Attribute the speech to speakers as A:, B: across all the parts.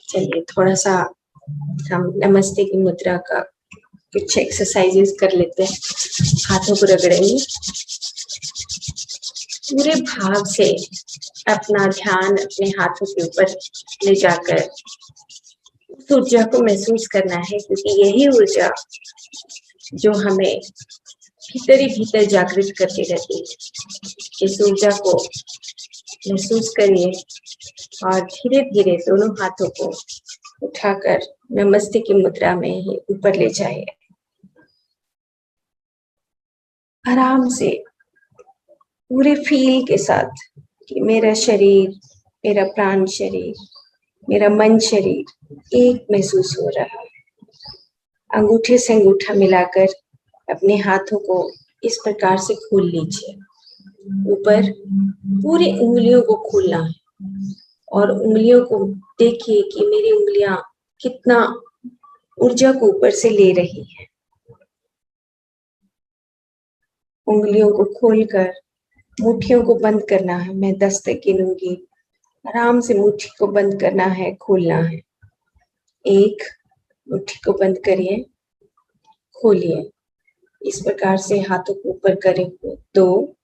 A: चलिए थोड़ा सा हम नमस्ते की मुद्रा का कुछ एक्सरसाइजेस कर लेते हैं। हाथों को रगड़ेंगे, पूरे भाव से अपना ध्यान अपने हाथों के ऊपर ले जाकर उस ऊर्जा को महसूस करना है, क्योंकि यही ऊर्जा जो हमें भीतर ही भीतर जागृत करती रहती है। इस ऊर्जा को महसूस करिए और धीरे धीरे दोनों हाथों को उठाकर नमस्ते की मुद्रा में ही ऊपर ले जाइए। आराम से पूरे फील के साथ कि मेरा शरीर, मेरा प्राण शरीर, मेरा मन शरीर एक महसूस हो रहा है। अंगूठे से अंगूठा मिलाकर अपने हाथों को इस प्रकार से खोल लीजिए। ऊपर पूरी उंगलियों को खोलना है और उंगलियों को देखिए कि मेरी उंगलियां कितना ऊर्जा को ऊपर से ले रही है। उंगलियों को खोलकर मुट्ठियों को बंद करना है। मैं 10 तक गिनूंगी, आराम से मुट्ठी को बंद करना है, खोलना है। 1, मुट्ठी को बंद करिए, खोलिए। इस प्रकार से हाथों को ऊपर करें। 2,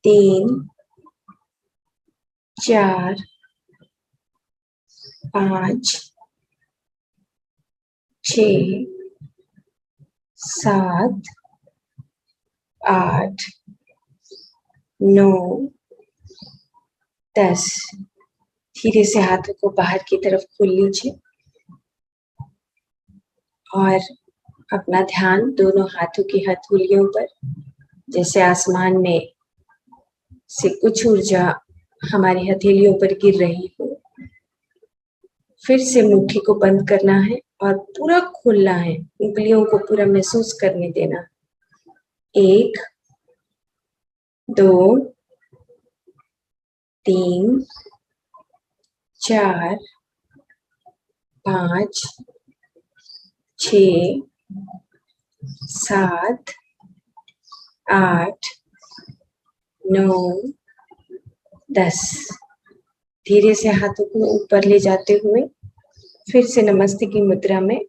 A: 3, 4, 5, 6, 7, 8, 9, 10। धीरे से हाथों को बाहर की तरफ खोल लीजिए और अपना ध्यान दोनों हाथों की हथेलियों पर, जैसे आसमान में से कुछ ऊर्जा हमारी हथेलियों पर गिर रही हो। फिर से मुट्ठी को बंद करना है और पूरा खोलना है, उंगलियों को पूरा महसूस करने देना। 1, 2, 3, 4, 5, 6, 7, 8, 9, 10। धीरे से हाथों को ऊपर ले जाते हुए फिर से नमस्ते की मुद्रा में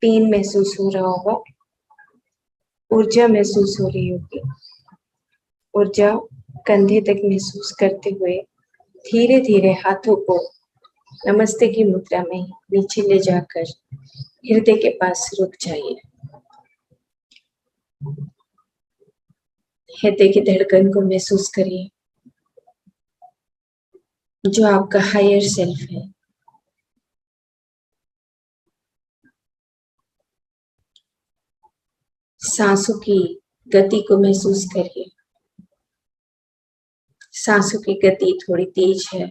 A: पेन महसूस हो रहा होगा, ऊर्जा महसूस हो रही होगी। ऊर्जा कंधे तक महसूस करते हुए धीरे धीरे हाथों को नमस्ते की मुद्रा में नीचे ले जाकर हृदय के पास रुक जाइए। हृदय की धड़कन को महसूस करिए, जो आपका हायर सेल्फ है। सांसों की गति को महसूस करिए। सांसों की गति थोड़ी तेज है,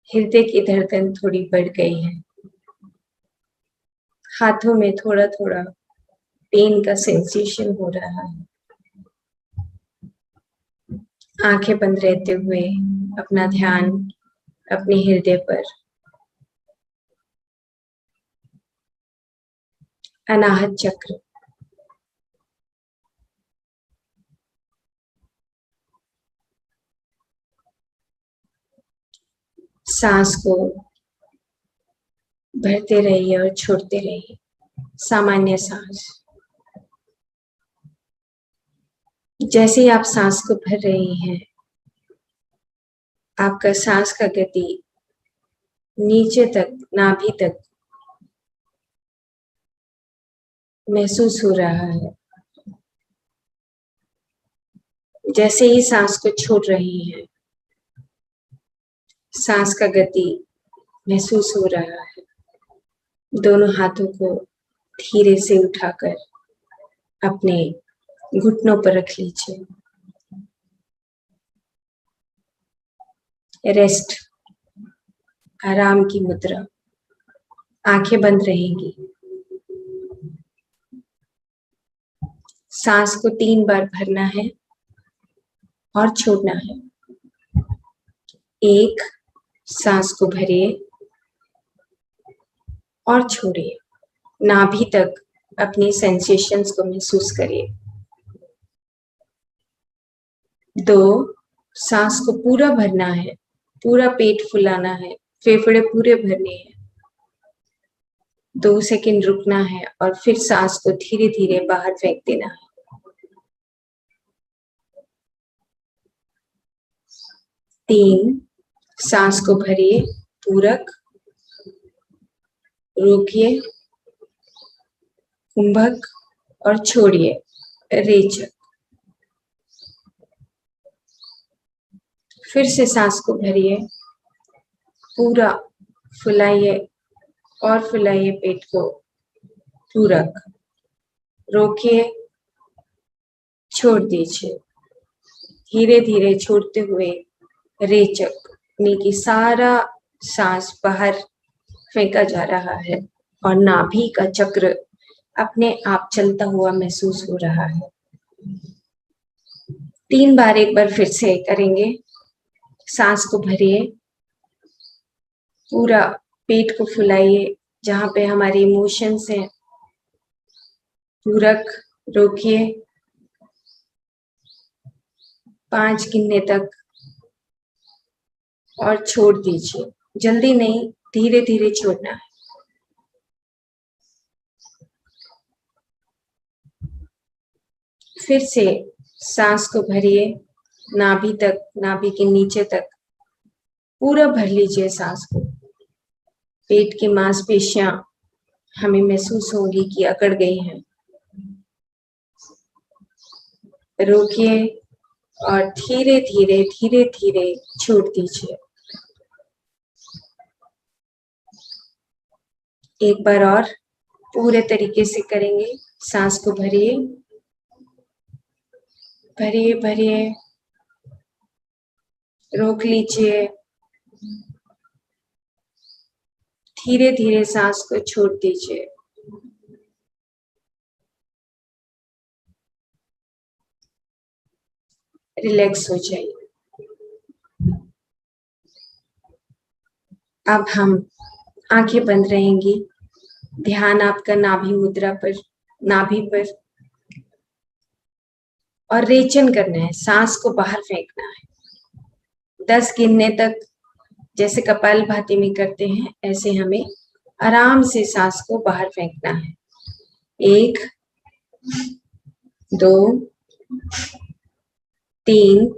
A: हृदय की धड़कन थोड़ी बढ़ गई है। हाथों में थोड़ा थोड़ा पेन का सेंसेशन हो रहा है। आंखें बंद रहते हुए अपना ध्यान अपने हृदय पर, अनाहत चक्र, सांस को भरते रहिए और छोड़ते रहिए। सामान्य सांस। जैसे ही आप सांस को भर रही हैं, आपका सांस का गति नीचे तक, नाभि तक महसूस हो रहा है। जैसे ही सांस को छोड़ रही हैं, सांस का गति महसूस हो रहा है। दोनों हाथों को धीरे से उठाकर अपने घुटनों पर रख लीजिए। रेस्ट, आराम की मुद्रा। आंखें बंद रहेंगी। सांस को 3 बार भरना है और छोड़ना है। 1, सांस को भरिए और छोड़िए। नाभि तक अपनी सेंसेशंस को महसूस करिए। 2, सांस को पूरा भरना है पूरा पेट फुलाना है, फेफड़े पूरे भरने हैं। 2 सेकंड रुकना है और फिर सांस को धीरे धीरे बाहर फेंक देना है। 3, सांस को भरिए, पूरक, रोकिए, कुंभक और छोड़िए, रेचक। फिर से सांस को भरिए, पूरा फुलाइए और फुलाइए पेट को, पूरक, रोकिए, छोड़ दीजिए। धीरे धीरे छोड़ते हुए रेचक, यानी कि सारा सांस बाहर फेंका जा रहा है और नाभि का चक्र अपने आप चलता हुआ महसूस हो रहा है। 3 बार एक बार फिर से करेंगे। सांस को भरिए, पूरा पेट को फुलाइए जहां पे हमारे इमोशंस हैं, पूरक, रोकिए 5 गिनने तक और छोड़ दीजिए। जल्दी नहीं, धीरे धीरे छोड़ना है। फिर से सांस को भरिए, नाभि तक, नाभि के नीचे तक पूरा भर लीजिए सांस को। पेट की मांसपेशियां हमें महसूस होंगी कि अकड़ गई हैं। रोकिए और धीरे धीरे छोड़ दीजिए। एक बार और पूरे तरीके से करेंगे। सांस को भरिए, भरिए भरिए, रोक लीजिए, धीरे धीरे सांस को छोड़ दीजिए। रिलैक्स हो जाइए। अब हम आंखें बंद रहेंगी, ध्यान आपका नाभि मुद्रा पर, नाभि पर, और रेचन करना है, सांस को बाहर फेंकना है। 10 गिनने तक जैसे कपालभाति में करते हैं ऐसे हमें आराम से सांस को बाहर फेंकना है। 1, 2, 3,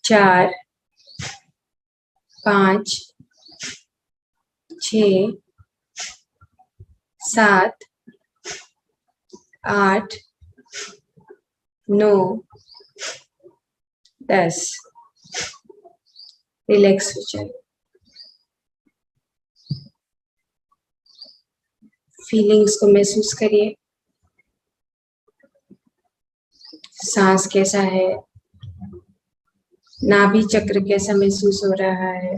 A: 4, 5, 6, 7, 8, 9, 10। रिलैक्स हो जाए। फीलिंग्स को महसूस करिए। सांस कैसा है, नाभि चक्र कैसा महसूस हो रहा है,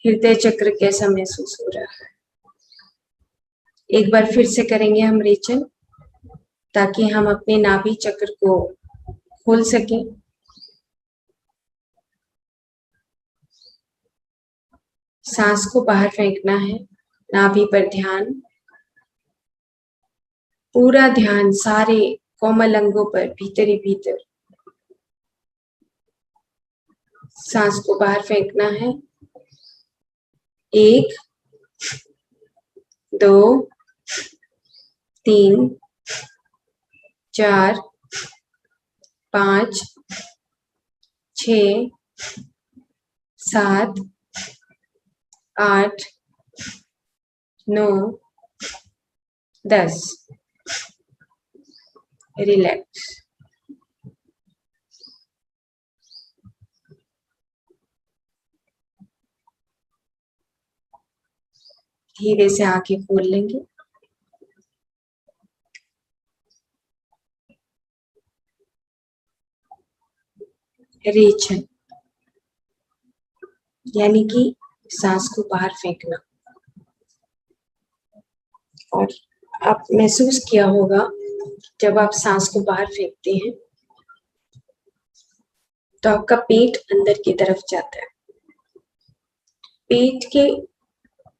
A: हृदय चक्र कैसा महसूस हो रहा है। एक बार फिर से करेंगे हम रेचन, ताकि हम अपने नाभि चक्र को खोल सकें। सांस को बाहर फेंकना है, नाभि पर ध्यान, पूरा ध्यान सारे कोमल अंगों पर, भीतर ही भीतर। सांस को बाहर फेंकना है। 1, 2, 3, 4, 5, 6, 7, 8, 9, 10। रिलैक्स। धीरे से आंखें खोल लेंगे। रेचन यानी कि सांस को बाहर फेंकना। और आप महसूस किया होगा जब आप सांस को बाहर फेंकते हैं तो आपका पेट अंदर की तरफ जाता है।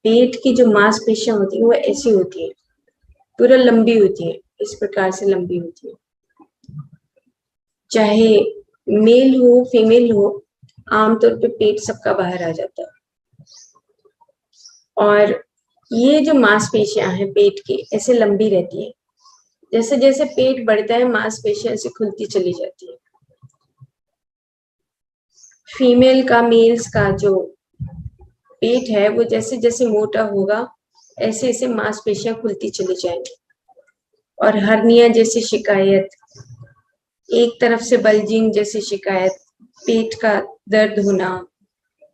A: पेट की जो मांसपेशियां होती है वो ऐसी होती है, पूरा लंबी होती है, इस प्रकार से लंबी होती है। चाहे मेल हो फीमेल हो, आमतौर पे पेट सबका बाहर आ जाता है। और ये जो मांसपेशियां हैं पेट की ऐसे लंबी रहती है, जैसे जैसे पेट बढ़ता है मांसपेशियां ऐसे खुलती चली जाती है। फीमेल का मेल्स का जो पेट है वो जैसे जैसे मोटा होगा ऐसे ऐसे मांसपेशियां खुलती चली जाएंगी। और हर्निया जैसी शिकायत, एक तरफ से बल्जिंग जैसी शिकायत, पेट का दर्द होना,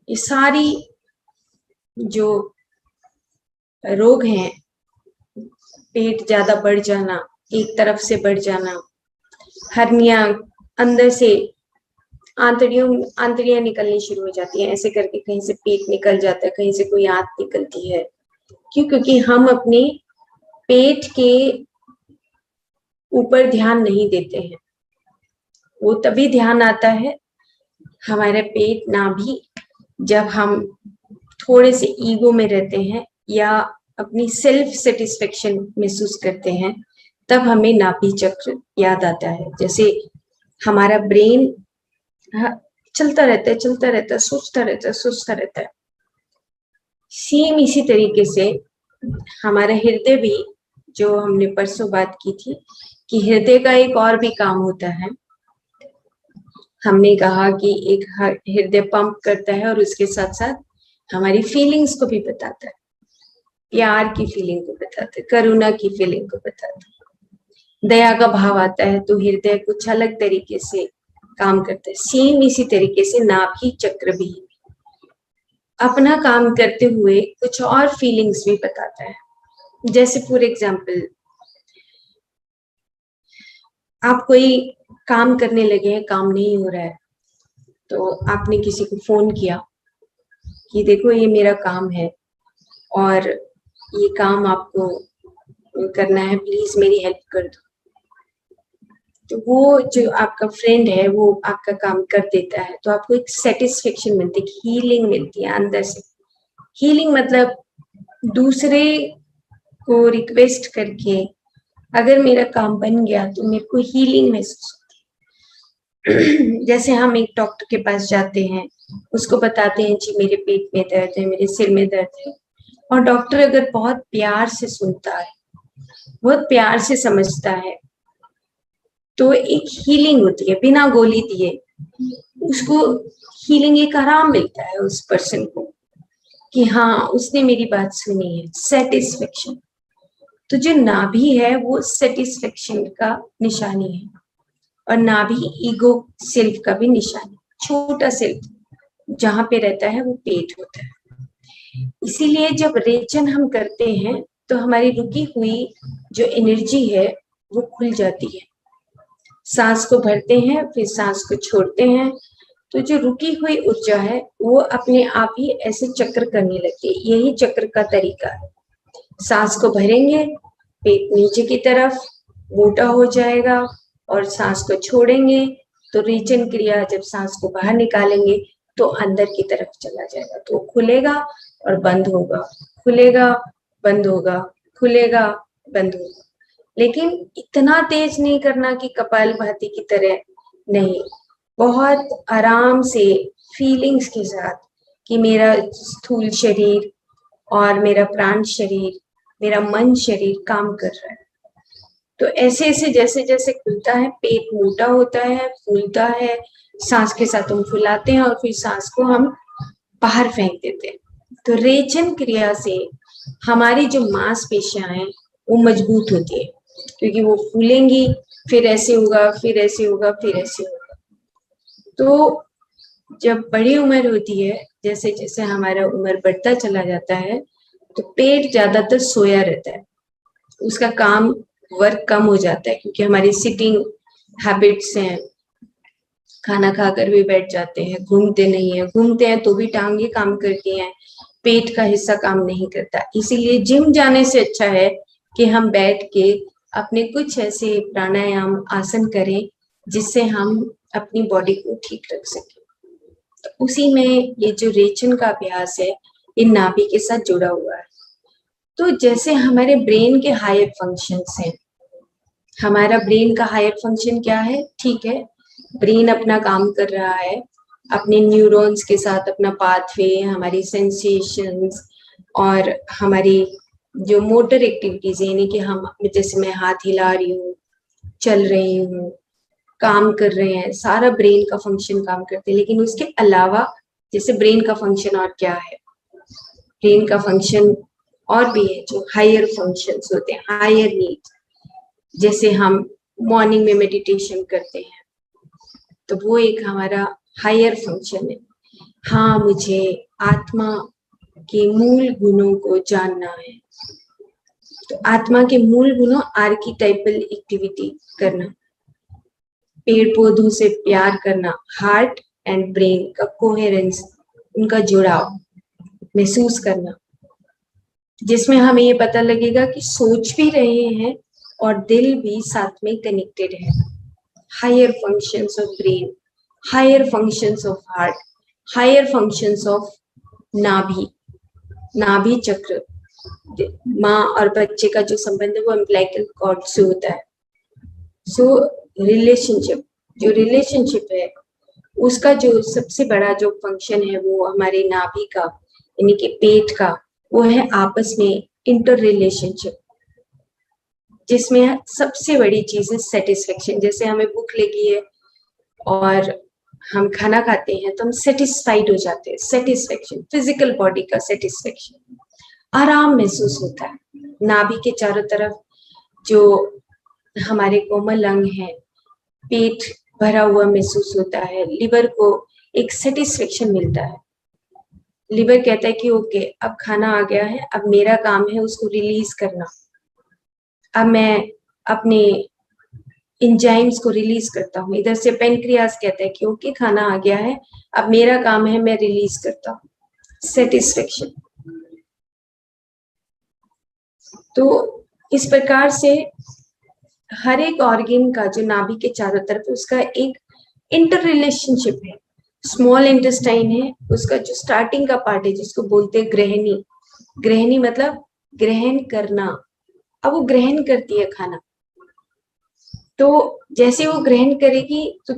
A: ये सारी जो रोग हैं, पेट ज्यादा बढ़ जाना, एक तरफ से बढ़ जाना, हर्निया, अंदर से आंतड़ियां निकलनी शुरू हो जाती हैं, ऐसे करके कहीं से पेट निकल जाता है, कहीं से कोई आंत निकलती है। क्यों? क्योंकि हम अपने पेट के ऊपर ध्यान नहीं देते हैं। वो तभी ध्यान आता है हमारे पेट नाभि जब हम थोड़े से ईगो में रहते हैं या अपनी सेल्फ सेटिस्फेक्शन महसूस करते हैं, तब हमें नाभि चक्र याद आता है। जैसे हमारा ब्रेन चलता रहता है, सोचता रहता है। सेम इसी तरीके से हमारा हृदय भी, जो हमने परसों बात की थी कि हृदय का एक और भी काम होता है। हमने कहा कि एक हृदय पंप करता है और उसके साथ साथ हमारी फीलिंग्स को भी बताता है, प्यार की फीलिंग को बताता है, करुणा की फीलिंग को बताता है, दया का भाव आता है तो हृदय कुछ अलग तरीके से काम करता है। सेम इसी तरीके से नाभि चक्र भी अपना काम करते हुए कुछ और फीलिंग्स भी बताता है। जैसे फॉर एग्जाम्पल, आप कोई काम करने लगे हैं, काम नहीं हो रहा है, तो आपने किसी को फोन किया कि देखो ये मेरा काम है और ये काम आपको करना है, प्लीज मेरी हेल्प कर दो। तो वो जो आपका फ्रेंड है वो आपका काम कर देता है, तो आपको एक सेटिस्फेक्शन मिलती है, हीलिंग मिलती है अंदर से। हीलिंग मतलब दूसरे को रिक्वेस्ट करके अगर मेरा काम बन गया तो मेरे को हीलिंग महसूस होती है। जैसे हम एक डॉक्टर के पास जाते हैं, उसको बताते हैं जी मेरे पेट में दर्द है, मेरे सिर में दर्द है, और डॉक्टर अगर बहुत प्यार से सुनता है, बहुत प्यार से समझता है, तो एक हीलिंग होती है बिना गोली दिए। उसको हीलिंग, एक आराम मिलता है उस पर्सन को कि हाँ उसने मेरी बात सुनी है, सेटिस्फेक्शन। तो जो नाभि है वो सेटिस्फेक्शन का निशानी है, और नाभि ईगो सेल्फ का भी निशानी। छोटा सेल्फ जहां पे रहता है वो पेट होता है। इसीलिए जब रेचन हम करते हैं तो हमारी रुकी हुई जो एनर्जी है वो खुल जाती है। सांस को भरते हैं फिर सांस को छोड़ते हैं, तो जो रुकी हुई ऊर्जा है वो अपने आप ही ऐसे चक्र करने लगती है। यही चक्र का तरीका है। सांस को भरेंगे, पेट नीचे की तरफ मोटा हो जाएगा, और सांस को छोड़ेंगे तो रेचन क्रिया, जब सांस को बाहर निकालेंगे तो अंदर की तरफ चला जाएगा, तो खुलेगा और बंद होगा, खुलेगा बंद होगा, खुलेगा बंद होगा। लेकिन इतना तेज नहीं करना कि कपालभाति की तरह, नहीं, बहुत आराम से फीलिंग्स के साथ कि मेरा स्थूल शरीर और मेरा प्राण शरीर, मेरा मन शरीर काम कर रहा है। तो ऐसे ऐसे जैसे जैसे खुलता है, पेट मोटा होता है, फूलता है, सांस के साथ हम फुलाते हैं और फिर सांस को हम बाहर फेंक देते हैं। तो रेचन क्रिया से हमारी जो मांसपेशियां हैं वो मजबूत होती है, क्योंकि वो फूलेंगी, फिर ऐसे होगा, फिर ऐसे होगा, फिर ऐसे होगा। तो जब बड़ी उम्र होती है, जैसे जैसे हमारा उम्र बढ़ता चला जाता है, तो पेट ज्यादातर सोया रहता है, उसका काम वर्क कम हो जाता है, क्योंकि हमारी सिटिंग हैबिट्स हैं, खाना खाकर भी बैठ जाते हैं, घूमते नहीं है, घूमते हैं तो भी टांगे काम करती हैं, पेट का हिस्सा काम नहीं करता। इसीलिए जिम जाने से अच्छा है कि हम बैठ के अपने कुछ ऐसे प्राणायाम आसन करें जिससे हम अपनी बॉडी को ठीक रख सकें। तो उसी में ये जो रेचन का अभ्यास है, ये नाभि के साथ जुड़ा हुआ है। तो जैसे हमारे ब्रेन के हायर फंक्शंस हैं, हमारा ब्रेन का हायर फंक्शन क्या है? ठीक है, ब्रेन अपना काम कर रहा है, अपने न्यूरॉन्स के साथ अपना पाथवे, हमारी सेंसेशंस और हमारी जो मोटर एक्टिविटीज है, यानी कि हम जैसे मैं हाथ हिला रही हूँ, चल रही हूँ, काम कर रहे हैं, सारा ब्रेन का फंक्शन काम करते हैं। लेकिन उसके अलावा जैसे ब्रेन का फंक्शन और क्या है, ब्रेन का फंक्शन और भी है जो हायर फंक्शंस होते हैं, हायर नीड। जैसे हम मॉर्निंग में मेडिटेशन करते हैं तो वो एक हमारा हायर फंक्शन है। हाँ, मुझे आत्मा के मूल गुणों को जानना है, तो आत्मा के मूल गुणों आर्कीटाइपल एक्टिविटी करना, पेड़ पौधों से प्यार करना, हार्ट एंड ब्रेन का कोहेरेंस, उनका जुड़ाव महसूस करना, जिसमें हमें ये पता लगेगा कि सोच भी रहे हैं और दिल भी साथ में कनेक्टेड है। Higher functions of brain, higher functions of heart, higher functions of नाभि, नाभि चक्र। माँ और बच्चे का जो संबंध है वो अम्बिलिकल कॉर्ड से होता है। सो रिलेशनशिप, जो रिलेशनशिप है उसका जो सबसे बड़ा जो फंक्शन है वो हमारे नाभि का, यानी कि पेट का, वो है आपस में इंटर रिलेशनशिप, जिसमें सबसे बड़ी चीज है सेटिस्फेक्शन। जैसे हमें भूख लगी है और हम खाना खाते हैं तो हम सेटिस्फाइड हो जाते हैं, सेटिस्फेक्शन, फिजिकल बॉडी का सेटिस्फेक्शन, आराम महसूस होता है। नाभि के चारों तरफ जो हमारे कोमल अंग है, पेट भरा हुआ महसूस होता है, लिवर को एक सेटिस्फेक्शन मिलता है। लिवर कहता है कि ओके, अब खाना आ गया है, अब मेरा काम है उसको रिलीज करना, अब मैं अपने इंजाइम्स को रिलीज करता हूँ। इधर से पेनक्रियास कहता है कि ओके, खाना आ गया है, अब मेरा काम है मैं रिलीज करता हूँ, सेटिस्फेक्शन। तो इस प्रकार से हर एक ऑर्गन का जो नाभि के चारों तरफ उसका एक इंटर रिलेशनशिप है। स्मॉल इंटेस्टाइन है, उसका जो स्टार्टिंग का पार्ट है जिसको बोलते हैं ग्रहणी, ग्रहणी मतलब ग्रहण करना। अब वो ग्रहण करती है खाना, तो जैसे वो ग्रहण करेगी तो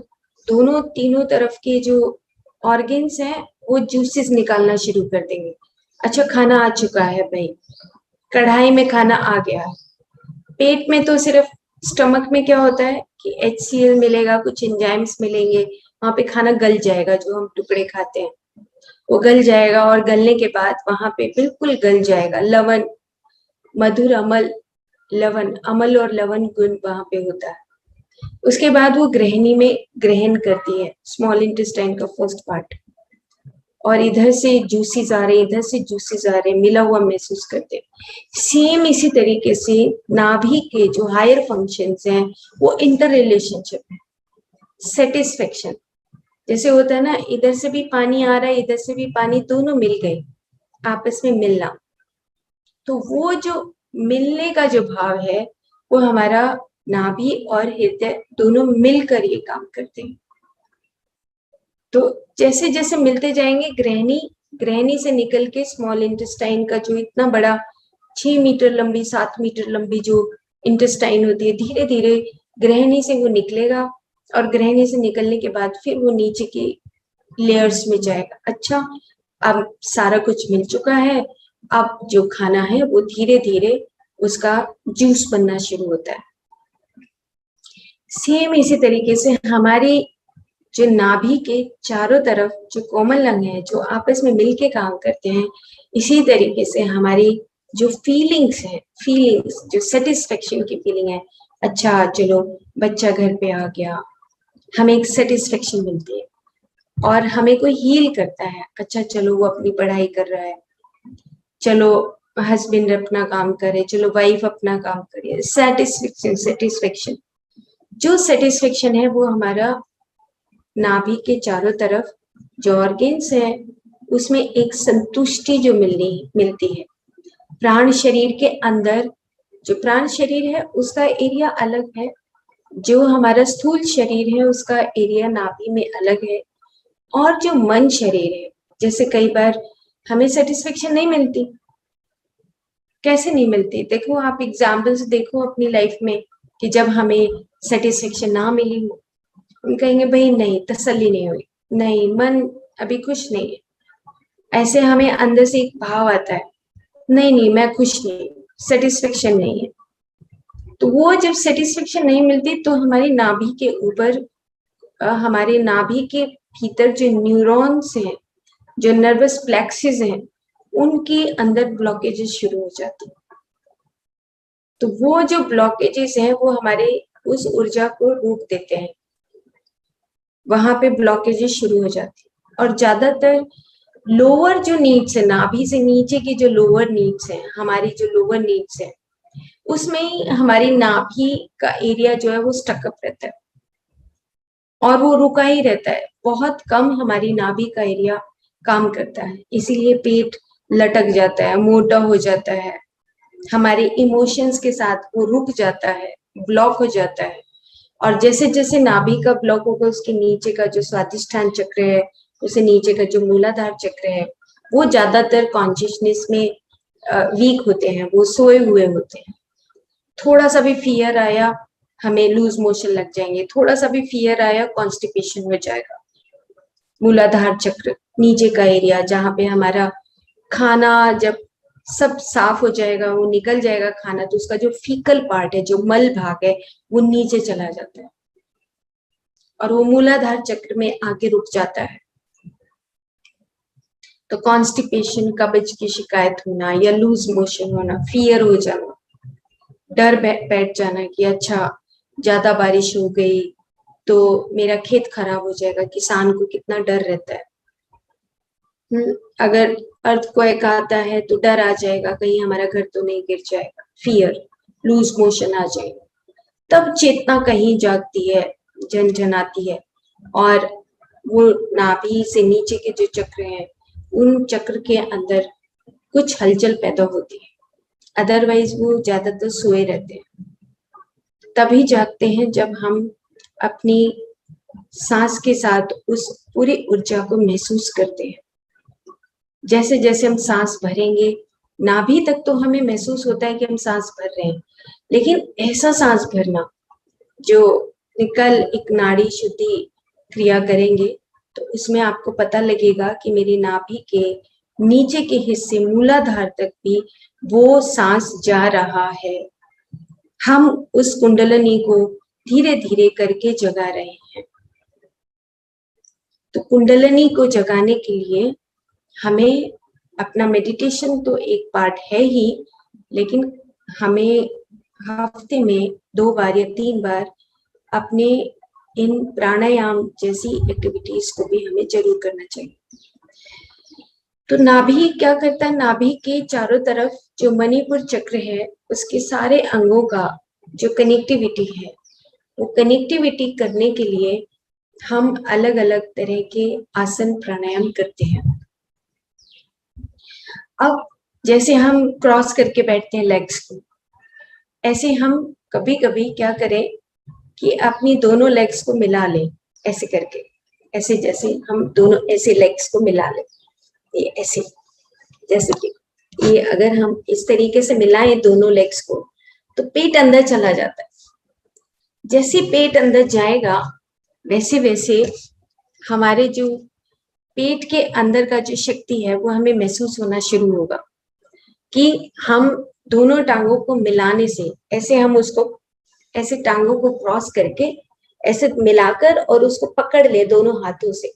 A: दोनों तीनों तरफ के जो ऑर्गन्स हैं वो जूसेस निकालना शुरू कर देंगे। अच्छा, खाना आ चुका है भाई, कढ़ाई में खाना आ गया है। पेट में तो सिर्फ स्टमक में क्या होता है कि HCl मिलेगा, कुछ एंजाइम्स मिलेंगे, वहां पे खाना गल जाएगा, जो हम टुकड़े खाते हैं वो गल जाएगा, और गलने के बाद वहां पे बिल्कुल गल जाएगा। लवण, मधुर, अमल, लवण, अमल और लवण गुण वहां पे होता है। उसके बाद वो ग्रहणी में ग्रहण करती है, स्मॉल इंटेस्टाइन का फर्स्ट पार्ट, और इधर से जूसेस आ रहे हैं, इधर से जूसेस आ रहे हैं, मिला हुआ महसूस करते हैं। सेम इसी तरीके से नाभि के जो हायर फंक्शंस हैं वो इंटर रिलेशनशिप है, सेटिस्फेक्शन। जैसे होता है ना, इधर से भी पानी आ रहा है, इधर से भी पानी, दोनों मिल गए, आपस में मिलना, तो वो जो मिलने का जो भाव है वो हमारा नाभि और हृदय दोनों मिलकर ये काम करते हैं। तो जैसे जैसे मिलते जाएंगे, ग्रहणी, ग्रहणी से निकल के स्मॉल इंटेस्टाइन का जो इतना बड़ा 6 मीटर लंबी 7 मीटर लंबी जो इंटेस्टाइन होती है, धीरे धीरे ग्रहणी से वो निकलेगा, और ग्रहणी से निकलने के बाद फिर वो नीचे की लेयर्स में जाएगा। अच्छा, अब सारा कुछ मिल चुका है, अब जो खाना है वो धीरे धीरे उसका जूस बनना शुरू होता है। सेम इसी तरीके से हमारी जो नाभि के चारों तरफ जो कोमल अंग है जो आपस में मिलके काम करते हैं, इसी तरीके से हमारी जो फीलिंग्स है, फीलिंग्स जो सेटिस्फेक्शन की फीलिंग है, अच्छा चलो बच्चा घर पे आ गया, हमें एक सेटिस्फेक्शन मिलती है, और हमें कोई हील करता है, अच्छा चलो वो अपनी पढ़ाई कर रहा है, चलो हस्बैंड अपना काम करे, चलो वाइफ अपना काम करे, सेटिस्फेक्शन, सेटिस्फेक्शन। जो सेटिस्फेक्शन है वो हमारा नाभि के चारों तरफ जो ऑर्गन्स है उसमें एक संतुष्टि जो मिलती है। प्राण शरीर के अंदर, जो प्राण शरीर है उसका एरिया अलग है, जो हमारा स्थूल शरीर है उसका एरिया नाभि में अलग है, और जो मन शरीर है, जैसे कई बार हमें सेटिस्फेक्शन नहीं मिलती, कैसे नहीं मिलती, देखो आप एग्जाम्पल्स देखो अपनी लाइफ में कि जब हमें सेटिस्फेक्शन ना मिली हो, हम कहेंगे भाई नहीं, तसल्ली नहीं हुई, नहीं मन अभी खुश नहीं है। ऐसे हमें अंदर से एक भाव आता है, नहीं नहीं मैं खुश नहीं, सेटिस्फेक्शन नहीं है। तो वो जब सेटिस्फेक्शन नहीं मिलती तो हमारी नाभि के ऊपर, हमारे नाभि के भीतर जो न्यूरॉन्स हैं, जो नर्वस प्लेक्सेस हैं, उनके अंदर ब्लॉकेजेस शुरू हो जाती हैं। तो वो जो ब्लॉकेजेस हैं वो हमारे उस ऊर्जा को रोक देते हैं, वहां पे ब्लॉकेजेस शुरू हो जाती है। और ज्यादातर लोअर जो नीड्स है, नाभि से नीचे की जो लोअर नीड्स है, हमारी जो लोअर नीड्स है, उसमें ही हमारी नाभि का एरिया जो है वो स्टकअप रहता है और वो रुका ही रहता है। बहुत कम हमारी नाभि का एरिया काम करता है, इसीलिए पेट लटक जाता है, मोटा हो जाता है, हमारे इमोशंस के साथ वो रुक जाता है, ब्लॉक हो जाता है। और जैसे जैसे नाभि का ब्लॉक होगा, उसके नीचे का जो स्वादिष्ठान चक्र है, उससे नीचे का जो मूलाधार चक्र है, वो ज्यादातर कॉन्शियसनेस में वीक होते हैं, वो सोए हुए होते हैं। थोड़ा सा भी फियर आया, हमें लूज मोशन लग जाएंगे, थोड़ा सा भी फियर आया, कॉन्स्टिपेशन हो जाएगा। मूलाधार चक्र नीचे का एरिया, जहाँ पे हमारा खाना जब सब साफ हो जाएगा, वो निकल जाएगा खाना, तो उसका जो फीकल पार्ट है, जो मल भाग है, वो नीचे चला जाता है और वो मूलाधार चक्र में आके रुक जाता है। तो कॉन्स्टिपेशन, कब्ज की शिकायत होना या लूज मोशन होना, फियर हो जाना, डर बैठ जाना कि अच्छा ज्यादा बारिश हो गई तो मेरा खेत खराब हो जाएगा, किसान को कितना डर रहता है। अगर अर्थक्वेक आता है तो डर आ जाएगा, कहीं हमारा घर तो नहीं गिर जाएगा, फियर, लूज मोशन आ जाएगा। तब चेतना कहीं जागती है, झनझनाती है, और वो नाभि से नीचे के जो चक्र हैं, उन चक्र के अंदर कुछ हलचल पैदा होती है। अदरवाइज वो ज्यादातर सोए रहते हैं। तभी जागते हैं जब हम अपनी सांस के साथ उस पूरी ऊर्जा को महसूस करते हैं। जैसे जैसे हम सांस भरेंगे, नाभि तक तो हमें महसूस होता है कि हम सांस भर रहे हैं, लेकिन ऐसा सांस भरना जो कल एक नाड़ी शुद्धि क्रिया करेंगे तो उसमें आपको पता लगेगा कि मेरी नाभि के नीचे के हिस्से मूलाधार तक भी वो सांस जा रहा है। हम उस कुंडलनी को धीरे धीरे करके जगा रहे हैं। तो कुंडलनी को जगाने के लिए हमें अपना मेडिटेशन तो एक पार्ट है ही, लेकिन हमें हफ्ते में 2 बार या 3 बार अपने इन प्राणायाम जैसी एक्टिविटीज को भी हमें जरूर करना चाहिए। तो नाभि क्या करता है, नाभि के चारों तरफ जो मणिपुर चक्र है, उसके सारे अंगों का जो कनेक्टिविटी है, वो कनेक्टिविटी करने के लिए हम अलग अलग तरह के आसन प्राणायाम करते हैं। अब जैसे हम क्रॉस करके बैठते हैं लेग्स को, ऐसे हम कभी कभी क्या करें कि अपनी दोनों लेग्स को मिला लें, ऐसे करके, ऐसे जैसे हम दोनों ऐसे लेग्स को मिला लें, ये ऐसे, जैसे कि ये अगर हम इस तरीके से मिलाएं दोनों लेग्स को तो पेट अंदर चला जाता है। जैसे पेट अंदर जाएगा वैसे वैसे हमारे जो पेट के अंदर का जो शक्ति है वो हमें महसूस होना शुरू होगा कि हम दोनों टांगों को मिलाने से, ऐसे हम उसको ऐसे टांगों को क्रॉस करके ऐसे मिलाकर और उसको पकड़ ले दोनों हाथों से,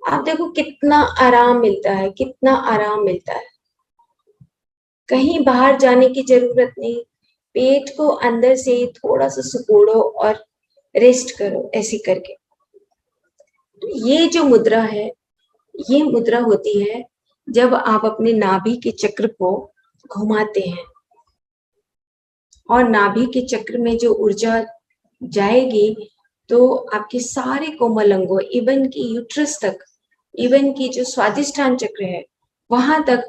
A: आप देखो कितना आराम मिलता है, कितना आराम मिलता है। कहीं बाहर जाने की जरूरत नहीं, पेट को अंदर से थोड़ा सा सुकोड़ो और रेस्ट करो ऐसे करके। तो ये जो मुद्रा है, ये मुद्रा होती है जब आप अपने नाभि के चक्र को घुमाते हैं, और नाभि के चक्र में जो ऊर्जा जाएगी तो आपके सारे कोमल अंगों, इवन की यूट्रस तक, इवन की जो स्वादिष्ठान चक्र है वहां तक,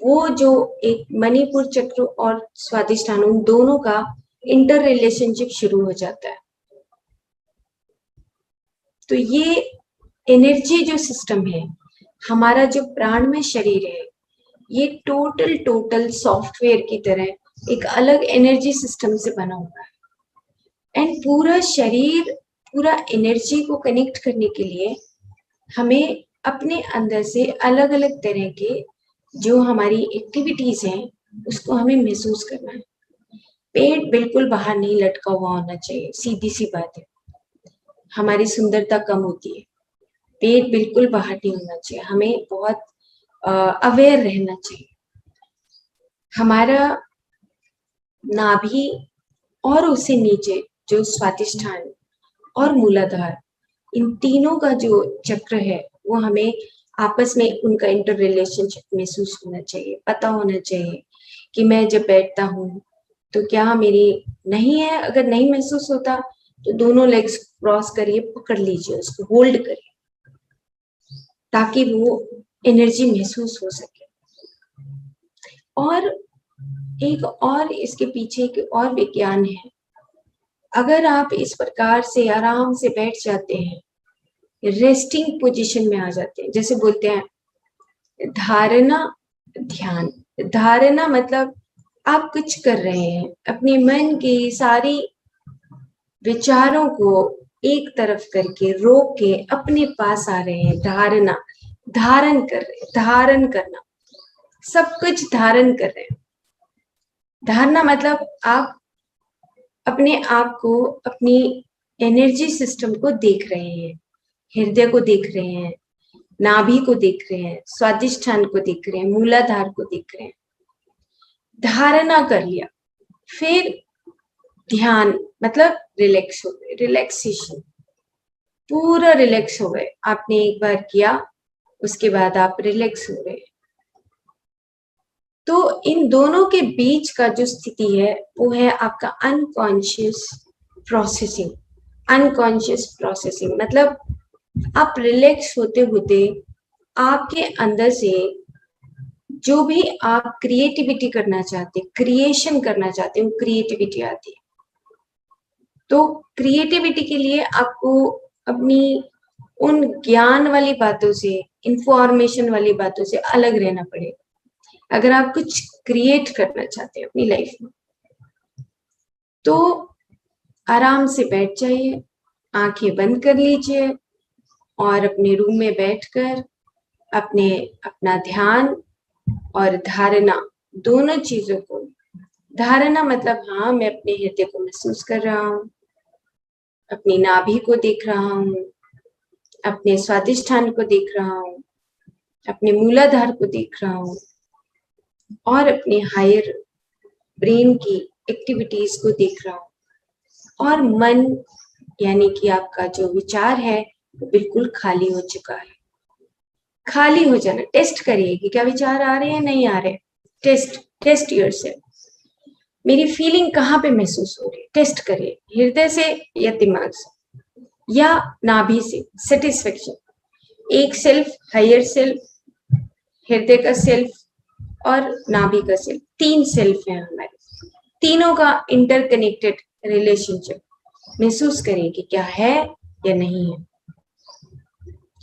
A: वो जो एक मणिपुर चक्र और स्वादिष्ठान, उन दोनों का इंटर रिलेशनशिप शुरू हो जाता है। तो ये एनर्जी जो सिस्टम है, हमारा जो प्राणमय शरीर है, ये टोटल सॉफ्टवेयर की तरह एक अलग एनर्जी सिस्टम से बना हुआ है। एंड पूरा शरीर पूरा एनर्जी को कनेक्ट करने के लिए हमें अपने अंदर से अलग अलग तरह के जो हमारी एक्टिविटीज हैं उसको हमें महसूस करना है। पेट बिल्कुल बाहर नहीं लटका हुआ होना चाहिए, सीधी सी बात है, हमारी सुंदरता कम होती है। पेट बिल्कुल बाहर नहीं होना चाहिए, हमें बहुत अवेयर रहना चाहिए। हमारा नाभि और उससे नीचे जो स्वादिष्ठान और मूलाधार, इन तीनों का जो चक्र है वो हमें आपस में उनका इंटर रिलेशनशिप महसूस होना चाहिए, पता होना चाहिए कि मैं जब बैठता हूँ तो क्या मेरी नहीं है, अगर नहीं महसूस होता तो दोनों लेग्स क्रॉस करिए, पकड़ लीजिए, उसको होल्ड करिए ताकि वो एनर्जी महसूस हो सके। और एक और इसके पीछे एक और विज्ञान है। अगर आप इस प्रकार से आराम से बैठ जाते हैं, रेस्टिंग पोजीशन में आ जाते हैं, जैसे बोलते हैं धारणा ध्यान। धारणा मतलब आप कुछ कर रहे हैं, अपने मन की सारी विचारों को एक तरफ करके रोक के अपने पास आ रहे हैं। धारणा, धारण कर रहे हैं, धारण करना, सब कुछ धारण कर रहे हैं। धारणा मतलब आप अपने आप को, अपनी एनर्जी सिस्टम को देख रहे हैं, हृदय को देख रहे हैं, नाभि को देख रहे हैं, स्वादिष्ठान को देख रहे हैं, मूलाधार को देख रहे हैं। धारणा कर लिया, फिर ध्यान मतलब रिलैक्स हो गए, रिलैक्सेशन, पूरा रिलैक्स हो गए। आपने एक बार किया, उसके बाद आप रिलैक्स हो गए। तो इन दोनों के बीच का जो स्थिति है वो है आपका अनकॉन्शियस प्रोसेसिंग। अनकॉन्शियस प्रोसेसिंग मतलब आप रिलैक्स होते होते आपके अंदर से जो भी आप क्रिएटिविटी करना चाहते, क्रिएशन करना चाहते, वो क्रिएटिविटी आती है। तो क्रिएटिविटी के लिए आपको अपनी उन ज्ञान वाली बातों से, इंफॉर्मेशन वाली बातों से अलग रहना पड़ेगा अगर आप कुछ क्रिएट करना चाहते हैं अपनी लाइफ में। तो आराम से बैठ जाइए, आंखें बंद कर लीजिए और अपने रूम में बैठकर अपना ध्यान और धारणा, दोनों चीजों को, धारणा मतलब हाँ मैं अपने हृदय को महसूस कर रहा हूँ, अपनी नाभि को देख रहा हूँ, अपने स्वादिष्ठान को देख रहा हूँ, अपने मूलाधार को देख रहा हूँ और अपने हायर ब्रेन की एक्टिविटीज को देख रहा हूँ। और मन यानी कि आपका जो विचार है वो बिल्कुल खाली हो चुका है। खाली हो जाना, टेस्ट करिए कि क्या विचार आ रहे हैं, नहीं आ रहे। टेस्ट योरसेल्फ, मेरी फीलिंग कहाँ पे महसूस हो रही है, टेस्ट करिए, हृदय से या दिमाग से या नाभि से। सेटिस्फेक्शन, एक सेल्फ, हायर सेल्फ, हृदय का सेल्फ और नाभि का सेल्फ, तीन सेल्फ है हमारे, तीनों का इंटरकनेक्टेड रिलेशनशिप महसूस करें कि क्या है या नहीं है।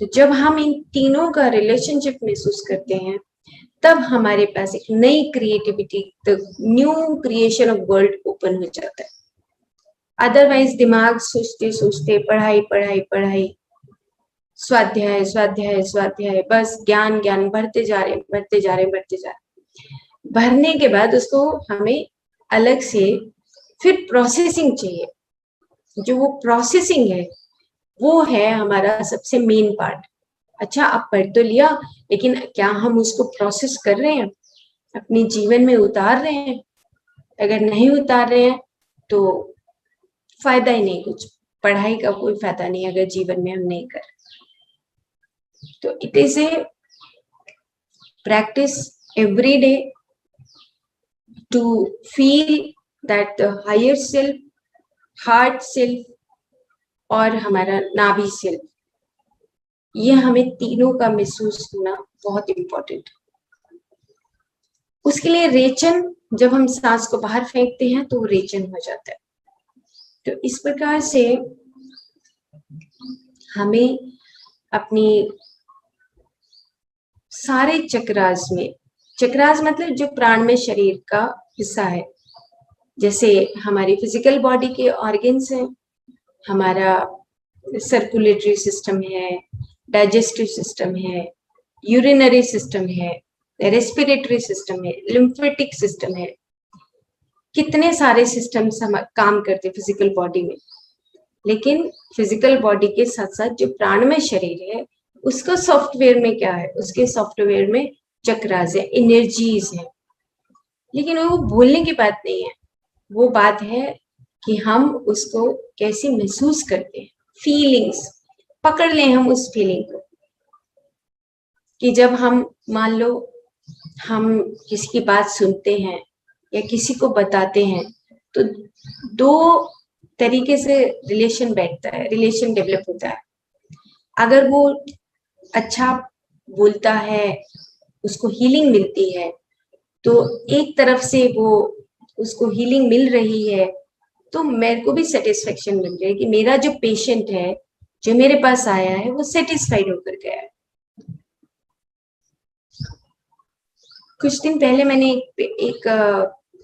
A: तो जब हम इन तीनों का रिलेशनशिप महसूस करते हैं तब हमारे पास एक नई creativity, the new creation of world open हो जाता है। अदरवाइज दिमाग सोचते सोचते पढ़ाई पढ़ाई पढ़ाई, स्वाध्याय स्वाध्याय स्वाध्याय, बस ज्ञान ज्ञान भरते जा रहे भरते जा रहे भरते जा रहे। भरने के बाद उसको हमें अलग से फिर प्रोसेसिंग चाहिए। जो वो प्रोसेसिंग है वो है हमारा सबसे मेन पार्ट। अच्छा, आप पढ़ तो लिया, लेकिन क्या हम उसको प्रोसेस कर रहे हैं, अपने जीवन में उतार रहे हैं? अगर नहीं उतार रहे हैं तो फायदा ही नहीं, कुछ पढ़ाई का कोई फायदा नहीं अगर जीवन में हम नहीं कर। तो it is a practice every day to feel that the higher self, heart self और हमारा नाभि सेल्फ, ये हमें तीनों का महसूस होना बहुत इम्पोर्टेंट है। उसके लिए रेचन, जब हम सांस को बाहर फेंकते हैं तो रेचन हो जाता है। तो इस प्रकार से हमें अपनी सारे चक्रास में, चक्रास मतलब जो प्राणमय शरीर का हिस्सा है, जैसे हमारी फिजिकल बॉडी के ऑर्गन्स हैं, हमारा सर्कुलेटरी सिस्टम है, डाइजेस्टिव सिस्टम है, यूरिनरी सिस्टम है, रेस्पिरेटरी सिस्टम है, लिम्फेटिक सिस्टम है। कितने सारे सिस्टम्स हम काम करते फिजिकल बॉडी में। लेकिन फिजिकल बॉडी के साथ साथ जो प्राणमय शरीर है उसका सॉफ्टवेयर में क्या है, उसके सॉफ्टवेयर में चक्रास है, एनर्जीज है। लेकिन वो भूलने की बात नहीं है, वो बात है कि हम उसको कैसे महसूस करते हैं, फीलिंग्स पकड़ लें हम उस फीलिंग को। कि जब हम मान लो हम किसी की बात सुनते हैं या किसी को बताते हैं तो दो तरीके से रिलेशन बैठता है, रिलेशन डेवलप होता है। अगर वो अच्छा बोलता है, उसको हीलिंग मिलती है, तो एक तरफ से वो उसको हीलिंग मिल रही है तो मेरे को भी सेटिस्फेक्शन मिल रही है कि मेरा जो पेशेंट है जो मेरे पास आया है वो सेटिस्फाइड होकर गया है। कुछ दिन पहले मैंने एक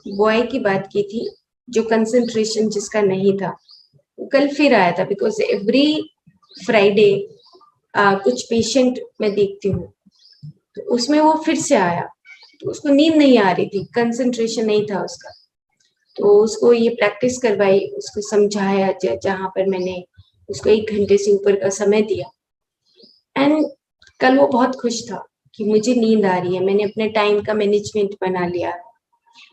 A: बॉय की बात की थी जो कंसंट्रेशन जिसका नहीं था, वो कल फिर आया था। बिकॉज एवरी फ्राइडे कुछ पेशेंट मैं देखती हूँ, तो उसमें वो फिर से आया। तो उसको नींद नहीं आ रही थी, कंसंट्रेशन नहीं था उसका, तो उसको ये प्रैक्टिस करवाई, उसको समझाया जहाँ पर मैंने उसको 1 घंटे से ऊपर का समय दिया। एंड कल वो बहुत खुश था कि मुझे नींद आ रही है, मैंने अपने टाइम का मैनेजमेंट बना लिया,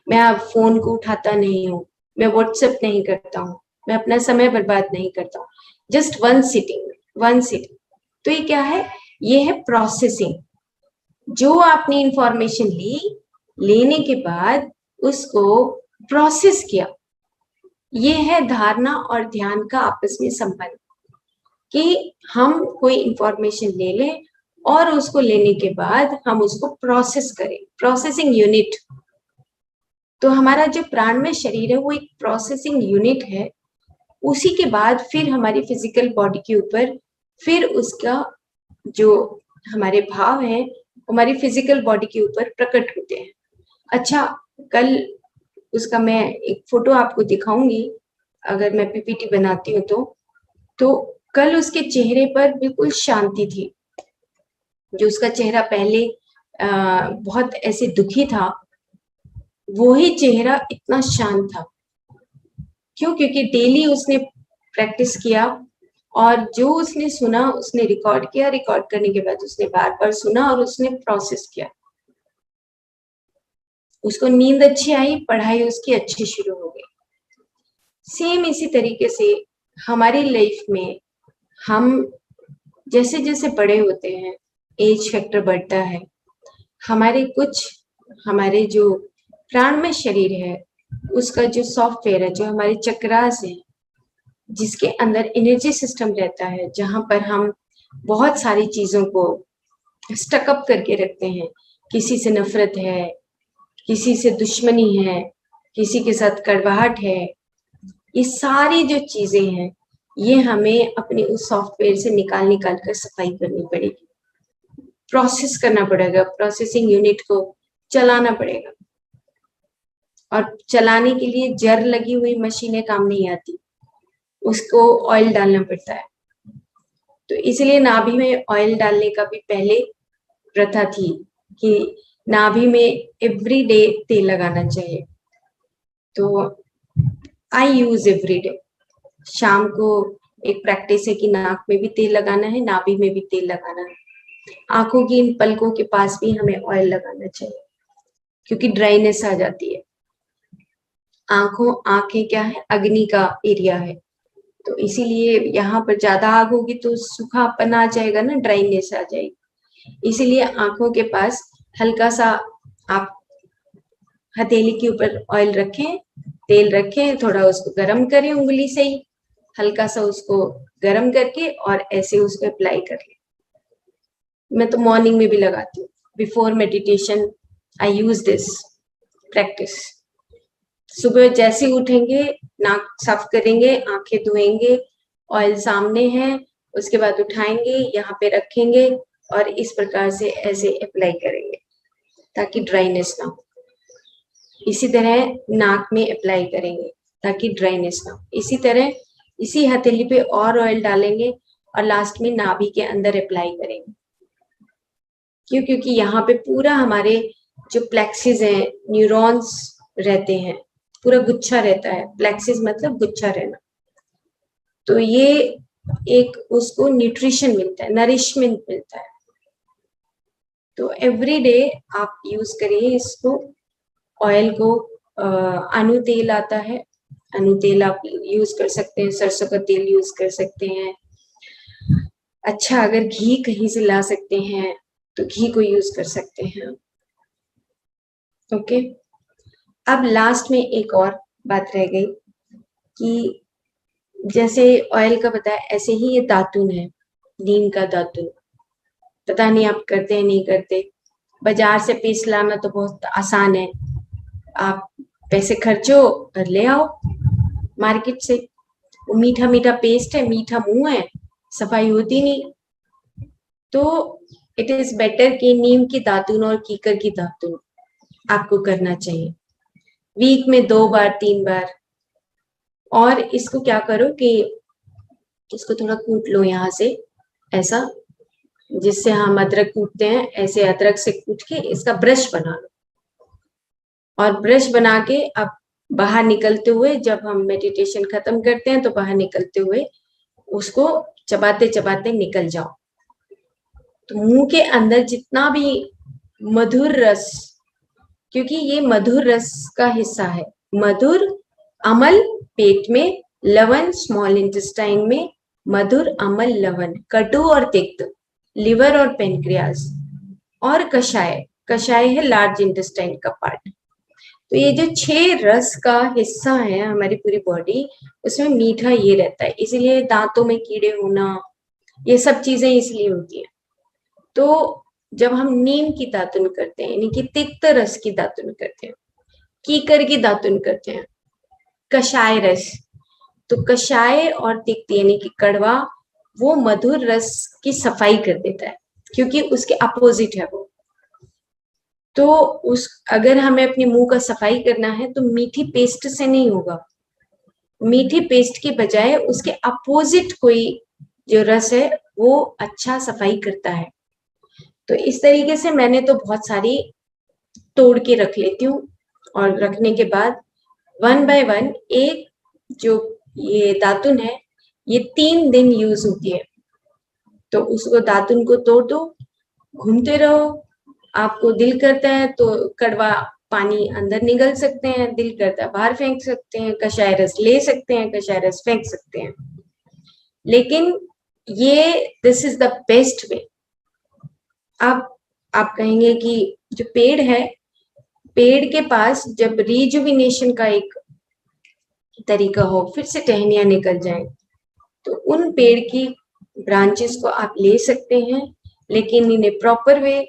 A: मैं अब फोन को उठाता नहीं हूँ, मैं व्हाट्सएप नहीं करता हूँ, मैं अपना समय बर्बाद नहीं करता हूँ, जस्ट वन सिटिंग। तो ये क्या है, ये है प्रोसेसिंग। जो आपने इंफॉर्मेशन ली, लेने के बाद उसको प्रोसेस किया, ये है धारणा और ध्यान का आपस में संबंध। कि हम कोई इंफॉर्मेशन ले लें और उसको लेने के बाद हम उसको प्रोसेस करें, प्रोसेसिंग यूनिट। तो हमारा जो प्राणमय शरीर है वो एक प्रोसेसिंग यूनिट है। उसी के बाद फिर हमारी फिजिकल बॉडी के ऊपर फिर उसका जो हमारे भाव है हमारी फिजिकल बॉडी के ऊपर प्रकट होते हैं। अच्छा, कल उसका मैं एक फोटो आपको दिखाऊंगी अगर मैं पीपीटी बनाती हूँ तो कल उसके चेहरे पर बिल्कुल शांति थी। जो उसका चेहरा पहले बहुत ऐसे दुखी था, वो ही चेहरा इतना शांत था। क्यों? क्योंकि डेली उसने प्रैक्टिस किया और जो उसने सुना उसने रिकॉर्ड किया, रिकॉर्ड करने के बाद उसने बार बार सुना और उसने प्रोसेस किया। उसको नींद अच्छी आई, पढ़ाई उसकी अच्छी शुरू हो गई। सेम इसी तरीके से हमारी लाइफ में हम जैसे जैसे बड़े होते हैं, एज फैक्टर बढ़ता है, हमारे जो प्राणमय शरीर है उसका जो सॉफ्टवेयर है, जो हमारे चक्रास है, जिसके अंदर एनर्जी सिस्टम रहता है, जहां पर हम बहुत सारी चीजों को स्टकअप करके रखते हैं। किसी से नफरत है, किसी से दुश्मनी है, किसी के साथ कड़वाहट है, ये सारी जो चीजें हैं ये हमें अपने उस सॉफ्टवेयर से निकाल कर सफाई करनी पड़ेगी, प्रोसेस करना पड़ेगा, प्रोसेसिंग यूनिट को चलाना पड़ेगा। और चलाने के लिए जर लगी हुई मशीनें काम नहीं आती, उसको ऑयल डालना पड़ता है। तो इसलिए नाभि में ऑयल डालने का भी पहले प्रथा थी कि नाभि में एवरी डे तेल लगाना चाहिए। तो आई यूज एवरी डे। शाम को एक प्रैक्टिस है कि नाक में भी तेल लगाना है, नाभि में भी तेल लगाना है। आंखों की इन पलकों के पास भी हमें ऑयल लगाना चाहिए क्योंकि ड्राइनेस आ जाती है। आंखें क्या है, अग्नि का एरिया है, तो इसीलिए यहाँ पर ज्यादा आग होगी तो सूखापन आ जाएगा ना, ड्राइनेस आ जाएगी। इसीलिए आंखों के पास हल्का सा आप हथेली के ऊपर ऑयल रखें, तेल रखें, थोड़ा उसको गर्म करें, उंगली से ही हल्का सा उसको गर्म करके और ऐसे उसको अप्लाई कर लें। मैं तो मॉर्निंग में भी लगाती हूँ, before meditation I use this practice. सुबह जैसे उठेंगे, नाक साफ करेंगे, आंखें धोएंगे, ऑयल सामने है, उसके बाद उठाएंगे, यहाँ पे रखेंगे और इस प्रकार से ऐसे अप्लाई करेंगे ताकि ड्राइनेस ना हो। इसी तरह नाक में अप्लाई करेंगे ताकि ड्राइनेस ना हो। इसी तरह इसी हथेली पे और ऑयल डालेंगे और लास्ट में नाभि के अंदर अप्लाई करेंगे। क्यों? क्योंकि यहाँ पे पूरा हमारे जो प्लेक्सिस है, न्यूरॉन्स रहते हैं, पूरा गुच्छा रहता है। प्लेक्सिस मतलब गुच्छा रहना। तो ये एक उसको न्यूट्रिशन मिलता है, नरिशमेंट मिलता है। तो एवरी डे आप यूज करिए इसको, ऑयल को। अनु तेल आता है, अनु तेल आप यूज कर सकते हैं, सरसों का तेल यूज कर सकते हैं। अच्छा, अगर घी कहीं से ला सकते हैं तो घी को यूज कर सकते हैं। ओके, अब लास्ट में एक और बात रह गई कि जैसे ऑयल का बताया, ऐसे ही ये दातुन है, नीम का दातुन। पता नहीं आप करते हैं नहीं करते। बाजार से पीस लाना तो बहुत आसान है, आप पैसे खर्चो और ले आओ मार्केट से। वो मीठा मीठा पेस्ट है, मीठा मुंह है, सफाई होती नहीं। तो इट इज बेटर कि नीम की दातुन और कीकर की दातुन आपको करना चाहिए वीक में 2 बार 3 बार। और इसको क्या करो कि इसको थोड़ा कूट लो यहाँ से, ऐसा, जिससे हम अदरक कूटते हैं, ऐसे अदरक से कूट के इसका ब्रश बना लो। और ब्रश बना के अब बाहर निकलते हुए, जब हम मेडिटेशन खत्म करते हैं तो बाहर निकलते हुए उसको चबाते चबाते निकल जाओ। तो मुंह के अंदर जितना भी मधुर रस, क्योंकि ये मधुर रस का हिस्सा है, मधुर अमल पेट में, लवण स्मॉल इंटेस्टाइन में, मधुर अमल लवण, कटु और तिक्त लिवर और पेनक्रियास, और कषाय, कषाय है लार्ज इंटेस्टाइन का पार्ट। तो ये जो 6 रस का हिस्सा है हमारी पूरी बॉडी, उसमें मीठा ये रहता है, इसीलिए दांतों में कीड़े होना, ये सब चीजें इसलिए होती है। तो जब हम नीम की दातुन करते हैं, यानी कि तिक्त रस की दातुन करते हैं, कीकर की दातुन करते हैं, कषाय रस, तो कषाय और तिक्त यानी कि कड़वा, वो मधुर रस की सफाई कर देता है, क्योंकि उसके अपोजिट है वो। तो उस अगर हमें अपने मुंह का सफाई करना है तो मीठी पेस्ट से नहीं होगा, मीठी पेस्ट के बजाय उसके अपोजिट कोई जो रस है वो अच्छा सफाई करता है। तो इस तरीके से मैंने तो बहुत सारी तोड़ के रख लेती हूँ, और रखने के बाद 1 बाय 1 एक जो ये दातुन है ये 3 दिन यूज होती है। तो उसको दातुन को तोड़ दो, घूमते रहो, आपको दिल करता है तो कड़वा पानी अंदर निगल सकते हैं, दिल करता है बाहर फेंक सकते हैं, कषाय रस ले सकते हैं, कषाय रस फेंक सकते हैं। लेकिन ये this is the best way. अब आप कहेंगे कि जो पेड़ है, पेड़ के पास जब रिजुविनेशन का एक तरीका हो, फिर से टहनियां निकल जाए, तो उन पेड़ की ब्रांचेस को आप ले सकते हैं, लेकिन इन्हें प्रॉपर वे।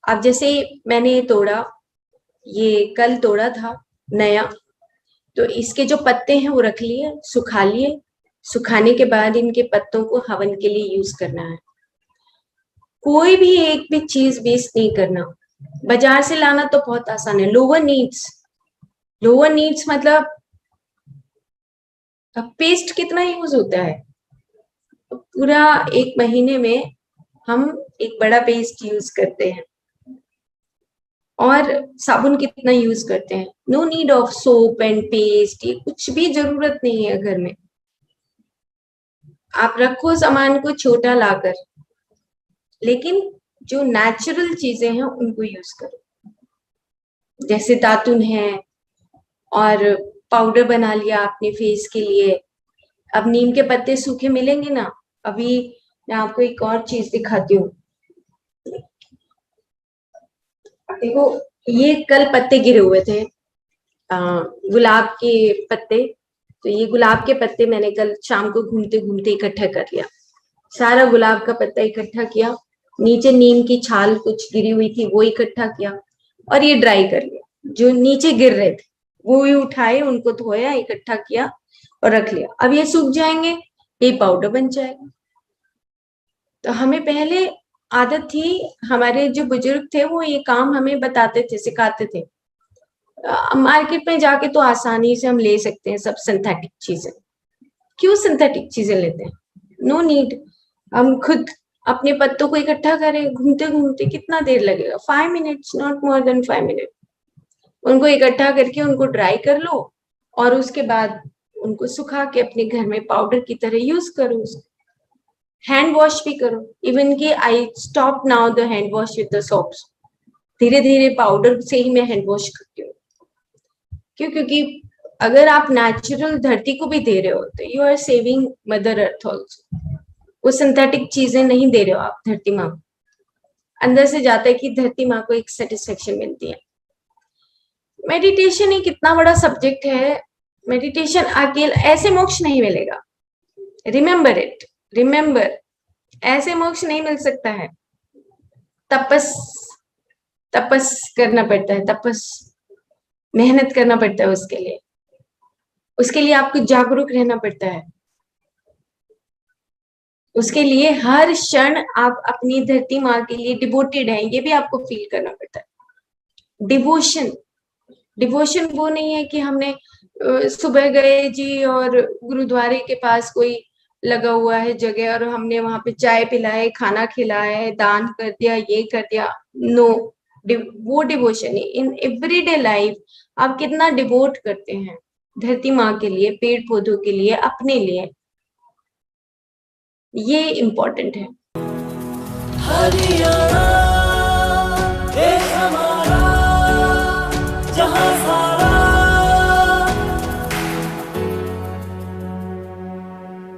A: अब जैसे मैंने ये तोड़ा, ये कल तोड़ा था नया, तो इसके जो पत्ते हैं वो रख लिए, सुखा लिए, सुखाने के बाद इनके पत्तों को हवन के लिए यूज करना है। कोई भी एक भी चीज वेस्ट नहीं करना। बाजार से लाना तो बहुत आसान है, लोअर नीड्स, लोअर नीड्स मतलब पेस्ट कितना यूज होता है, पूरा 1 महीने में हम एक बड़ा पेस्ट यूज करते हैं। और साबुन कितना यूज करते हैं, no need of soap and paste, ये कुछ भी जरूरत नहीं है घर में। आप रखो सामान को छोटा लाकर, लेकिन जो नेचुरल चीजें हैं उनको यूज करो। जैसे दातुन है, और पाउडर बना लिया आपने फेस के लिए। अब नीम के पत्ते सूखे मिलेंगे ना, अभी मैं आपको एक और चीज दिखाती हूँ। देखो, ये कल पत्ते गिरे हुए थे, गुलाब के पत्ते। तो ये गुलाब के पत्ते मैंने कल शाम को घूमते घूमते इकट्ठा कर लिया, सारा गुलाब का पत्ता इकट्ठा किया, नीचे नीम की छाल कुछ गिरी हुई थी वो इकट्ठा किया, और ये ड्राई कर लिया। जो नीचे गिर रहे थे वो भी उठाए, उनको धोया, इकट्ठा किया और रख लिया। अब ये सूख जाएंगे, ये पाउडर बन जाएगा। तो हमें पहले आदत थी, हमारे जो बुजुर्ग थे वो ये काम हमें बताते थे, सिखाते थे। मार्केट में जाके तो आसानी से हम ले सकते हैं सब सिंथेटिक चीजें, क्यों सिंथेटिक चीजें लेते हैं? No need. हम खुद अपने पत्तों को इकट्ठा करें, घूमते घूमते कितना देर लगेगा? 5 minutes, not more than 5 minute. उनको इकट्ठा करके उनको ड्राई कर लो और उसके बाद उनको सुखा के अपने घर में पाउडर की तरह यूज करो उसको। हैंड वॉश भी करो। इवन कि I stop now the hand wash with the soaps. धीरे धीरे पाउडर से ही मैं हैंड वॉश करती हूँ। क्यों? क्योंकि अगर आप नेचुरल धरती को भी दे रहे हो तो you are saving mother earth also. वो सिंथेटिक चीजें नहीं दे रहे हो आप धरती माँ को। अंदर से जाता है कि धरती माँ को एक सेटिस्फेक्शन मिलती है। मेडिटेशन एक इतना बड़ा सब्जेक्ट है। मेडिटेशन अकेले ऐसे मोक्ष नहीं मिलेगा। रिमेम्बर इट, रिमेम्बर, ऐसे मोक्ष नहीं मिल सकता है। तपस करना पड़ता है, मेहनत करना पड़ता है उसके लिए आपको जागरूक रहना पड़ता है। उसके लिए हर क्षण आप अपनी धरती माँ के लिए डिवोटेड हैं, ये भी आपको फील करना पड़ता है। डिवोशन वो नहीं है कि हमने सुबह गए जी और गुरुद्वारे के पास कोई लगा हुआ है जगह और हमने वहां पे चाय पिलाए, खाना खिलाए, दान कर दिया, ये कर दिया। नो, वो डिवोशन है। इन एवरीडे लाइफ आप कितना डिवोट करते हैं धरती माँ के लिए, पेड़ पौधों के लिए, अपने लिए, ये इम्पोर्टेंट है।